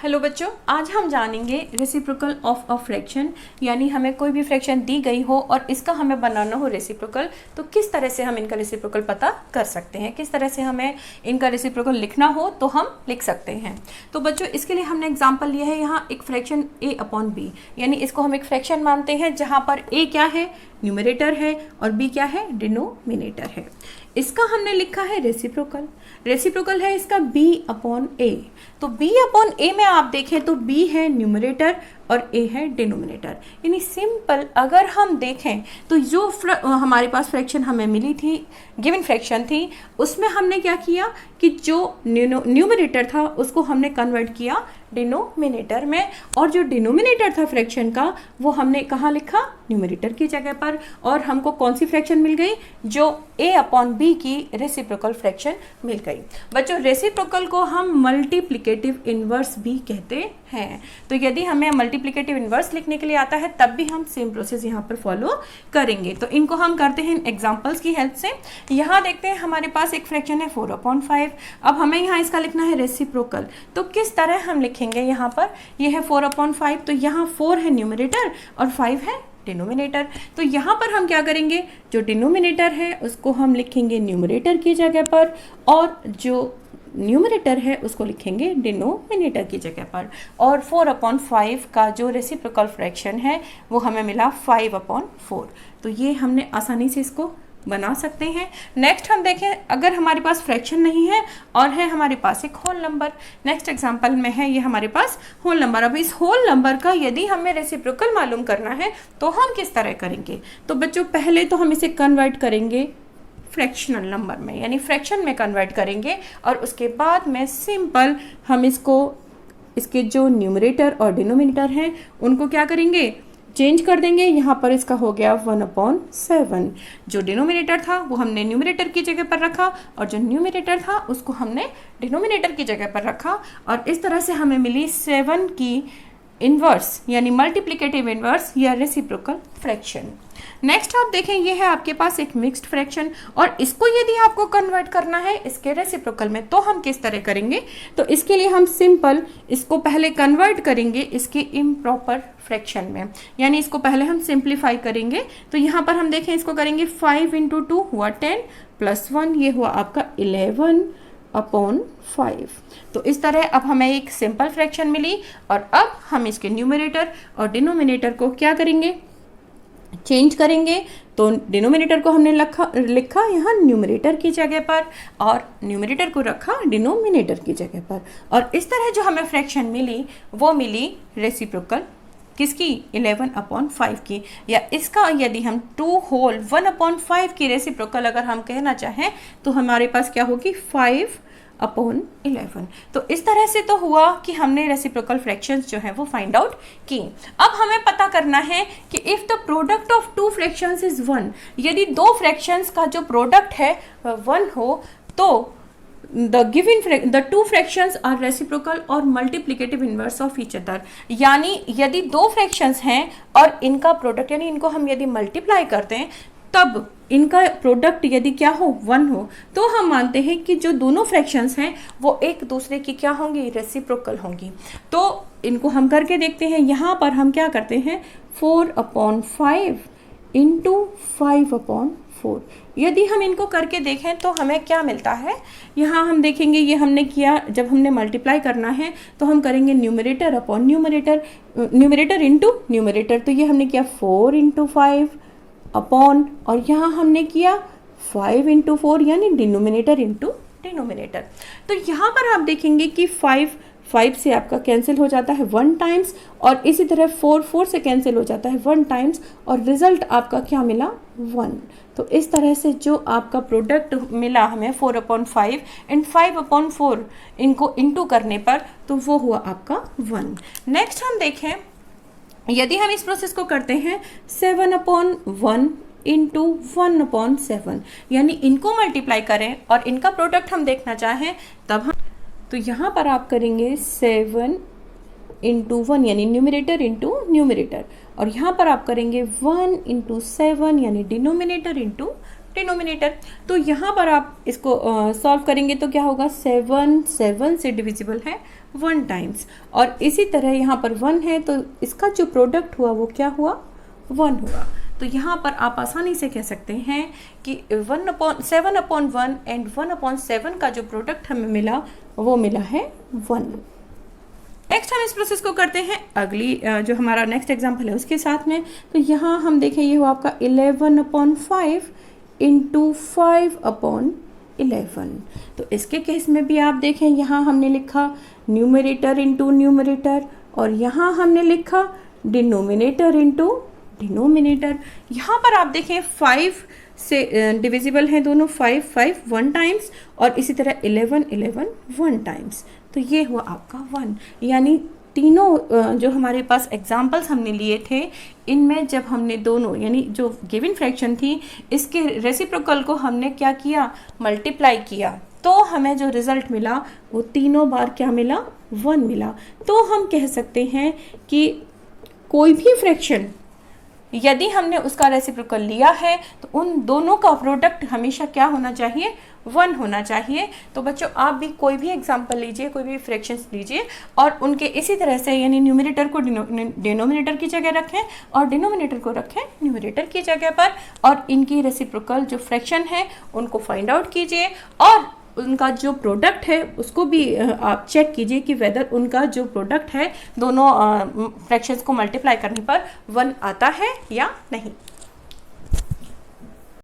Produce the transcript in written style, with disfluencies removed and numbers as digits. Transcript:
Hello बच्चों, आज हम जानेंगे रेसिप्रोकल ऑफ अ फ्रैक्शन। यानी हमें कोई भी फ्रैक्शन दी गई हो और इसका हमें बनाना हो रेसिप्रोकल, तो किस तरह से हम इनका रेसिप्रोकल पता कर सकते हैं, किस तरह से हमें इनका रेसिप्रोकल लिखना हो तो हम लिख सकते हैं। तो बच्चों इसके लिए हमने एग्जाम्पल लिया है यहाँ एक फ्रैक्शन a अपॉन बी, यानी इसको हम एक फ्रैक्शन मानते हैं जहाँ पर a क्या है, न्यूमरेटर है, और b क्या है, डिनोमिनेटर है। इसका हमने लिखा है रेसिप्रोकल। रेसिप्रोकल है इसका b अपॉन a। तो b अपॉन a में आप देखें तो b है न्यूमरेटर और a है डिनोमिनेटर। यानी सिंपल अगर हम देखें तो जो हमारे पास फ्रैक्शन हमें मिली थी, गिवन फ्रैक्शन थी, उसमें हमने क्या किया कि जो न्यूमरेटर था उसको हमने कन्वर्ट किया डिनोमिनेटर में, और जो डिनोमिनेटर था फ्रैक्शन का वो हमने कहाँ लिखा, न्यूमरेटर की जगह पर। और हमको कौन सी फ्रैक्शन मिल गई, जो a अपॉन b की रेसिप्रोकल फ्रैक्शन मिल गई। बच्चों रेसिप्रोकल को हम मल्टीप्लिकेटिव इनवर्स भी कहते हैं। तो यदि हमें मल्टीप्लिकेटिव इनवर्स लिखने के लिए आता है तब भी हम सेम प्रोसेस यहाँ पर फॉलो करेंगे। तो इनको हम करते हैं एग्जाम्पल्स की हेल्प से। यहाँ देखते हैं हमारे पास एक फ्रैक्शन है 4/5। अब हमें यहाँ इसका लिखना है रेसिप्रोकल। तो किस तरह हम लिखेंगे, यहाँ पर यह है 4/5, तो यहाँ 4 है न्यूमरेटर और 5 है डिनोमिनेटर। तो यहाँ पर हम क्या करेंगे, जो डिनोमिनेटर है उसको हम लिखेंगे न्यूमरेटर की जगह पर, और जो न्यूमरेटर है उसको लिखेंगे डिनोमिनेटर की जगह पर। और 4/5 का जो रेसिप्रोकल फ्रैक्शन है वो हमें मिला 5/4। तो ये हमने आसानी से इसको बना सकते हैं। नेक्स्ट हम देखें, अगर हमारे पास फ्रैक्शन नहीं है और है हमारे पास एक होल नंबर, नेक्स्ट एग्जांपल में है ये हमारे पास होल नंबर। अब इस होल नंबर का यदि हमें रेसिप्रोकल मालूम करना है तो हम किस तरह करेंगे। तो बच्चों पहले तो हम इसे कन्वर्ट करेंगे फ्रैक्शनल नंबर में, यानी फ्रैक्शन में कन्वर्ट करेंगे, और उसके बाद में सिंपल हम इसके जो न्यूमरेटर और डिनोमिनेटर हैं उनको क्या करेंगे, चेंज कर देंगे। यहाँ पर इसका हो गया 1/7। जो डिनोमिनेटर था वो हमने न्यूमरेटर की जगह पर रखा, और जो न्यूमरेटर था उसको हमने डिनोमिनेटर की जगह पर रखा, और इस तरह से हमें मिली 7 की इनवर्स यानी मल्टीप्लिकेटिव इनवर्स या रेसिप्रोकल फ्रैक्शन। नेक्स्ट आप देखें, ये है आपके पास एक मिक्स्ड फ्रैक्शन, और इसको यदि आपको कन्वर्ट करना है इसके रेसिप्रोकल में तो हम किस तरह करेंगे। तो इसके लिए हम सिंपल इसको पहले कन्वर्ट करेंगे इसके इम्प्रॉपर फ्रैक्शन में, यानी इसको पहले हम सिंप्लीफाई करेंगे। तो यहाँ पर हम देखें, इसको करेंगे 5 × 2 हुआ 10 + 1 ये हुआ आपका 11/5। तो इस तरह अब हमें एक सिंपल फ्रैक्शन मिली, और अब हम इसके न्यूमरेटर और डिनोमिनेटर को क्या करेंगे, चेंज करेंगे। तो डिनोमिनेटर को हमने लिखा यहाँ न्यूमरेटर की जगह पर, और न्यूमरेटर को रखा डिनोमिनेटर की जगह पर, और इस तरह जो हमें फ्रैक्शन मिली वो मिली रेसिप्रोकल किसकी, 11/5 की। या इसका यदि हम 2 होल 1/5 की रेसिप्रोकल अगर हम कहना चाहें तो हमारे पास क्या होगी, 5/11। तो इस तरह से तो हुआ कि हमने रेसिप्रोकल फ्रैक्शंस जो है वो फाइंड आउट की। अब हमें पता करना है कि if the product of 2 fractions is 1, यदि 2 फ्रैक्शंस का जो प्रोडक्ट है वह 1 हो तो the 2 fractions are reciprocal or multiplicative inverse of each other। यानी यदि 2 फ्रैक्शंस हैं और इनका प्रोडक्ट यानी इनको हम यदि मल्टीप्लाई करते हैं तब इनका प्रोडक्ट यदि क्या हो, 1 हो, तो हम मानते हैं कि जो दोनों फ्रैक्शंस हैं वो एक दूसरे की क्या होंगी, रेसिप्रोकल होंगी। तो इनको हम करके देखते हैं। यहाँ पर हम क्या करते हैं, 4/5 × 5/4। यदि हम इनको करके देखें तो हमें क्या मिलता है, यहाँ हम देखेंगे ये हमने किया, जब हमने मल्टीप्लाई करना है तो हम करेंगे numerator upon numerator, numerator into numerator. तो ये हमने किया 4 × 5 अपॉन, और यहाँ हमने किया 5 × 4 यानी डिनोमिनेटर इंटू डिनोमिनेटर। तो यहाँ पर आप देखेंगे कि 5 से आपका कैंसिल हो जाता है 1 टाइम्स, और इसी तरह 4 से कैंसिल हो जाता है 1 टाइम्स, और रिजल्ट आपका क्या मिला, 1। तो इस तरह से जो आपका प्रोडक्ट मिला हमें 4/5 एंड 5/4 इनको इंटू करने पर तो वो हुआ आपका 1। नेक्स्ट हम देखें, यदि हम इस प्रोसेस को करते हैं 7/1 × 1/7, यानी इनको मल्टीप्लाई करें और इनका प्रोडक्ट हम देखना चाहें तब हम, तो यहाँ पर आप करेंगे 7 × 1 यानी न्यूमरेटर इंटू न्यूमरेटर, और यहाँ पर आप करेंगे 1 × 7 यानी डिनोमिनेटर इंटू डिनोमिनेटर। तो यहाँ पर आप इसको सॉल्व करेंगे तो क्या होगा, 7 7 से डिविजिबल है 1 टाइम्स, और इसी तरह यहाँ पर 1 है तो इसका जो प्रोडक्ट हुआ वो क्या हुआ, 1 हुआ। तो यहाँ पर आप आसानी से कह सकते हैं कि 7/1 एंड 1/7 का जो प्रोडक्ट हमें मिला वो मिला है 1। नेक्स्ट हम इस प्रोसेस को करते हैं अगली जो हमारा नेक्स्ट एग्जाम्पल है उसके साथ में। तो यहाँ हम देखें ये हुआ आपका 11/5 इंटू 5/11। तो इसके केस में भी आप देखें यहाँ हमने लिखा न्यूमरेटर इंटू न्यूमरेटर, और यहाँ हमने लिखा डिनोमिनेटर इंटू डिनोमिनेटर। यहाँ पर आप देखें 5 से डिविजिबल हैं दोनों, 5 5 1 टाइम्स, और इसी तरह 11 11 1 टाइम्स। तो ये हुआ आपका 1। यानी तीनों जो हमारे पास एग्जाम्पल्स हमने लिए थे इनमें जब हमने दोनों यानी जो गिवन फ्रैक्शन थी इसके रेसिप्रोकल को हमने क्या किया, मल्टीप्लाई किया, तो हमें जो रिजल्ट मिला वो तीनों बार क्या मिला, 1 मिला। तो हम कह सकते हैं कि कोई भी फ्रैक्शन यदि हमने उसका रेसिप्रोकल लिया है तो उन दोनों का प्रोडक्ट हमेशा क्या होना चाहिए, 1 होना चाहिए। तो बच्चों आप भी कोई भी एग्जांपल लीजिए, कोई भी फ्रैक्शंस लीजिए और उनके इसी तरह से यानी न्यूमरेटर को डिनोमिनेटर की जगह रखें और डिनोमिनेटर को रखें न्यूमरेटर की जगह पर, और इनकी रेसिप्रोकल जो फ्रैक्शन है उनको फाइंड आउट कीजिए और उनका जो प्रोडक्ट है उसको भी आप चेक कीजिए कि वेदर उनका जो प्रोडक्ट है दोनों फ्रैक्शंस को मल्टीप्लाई करने पर 1 आता है या नहीं।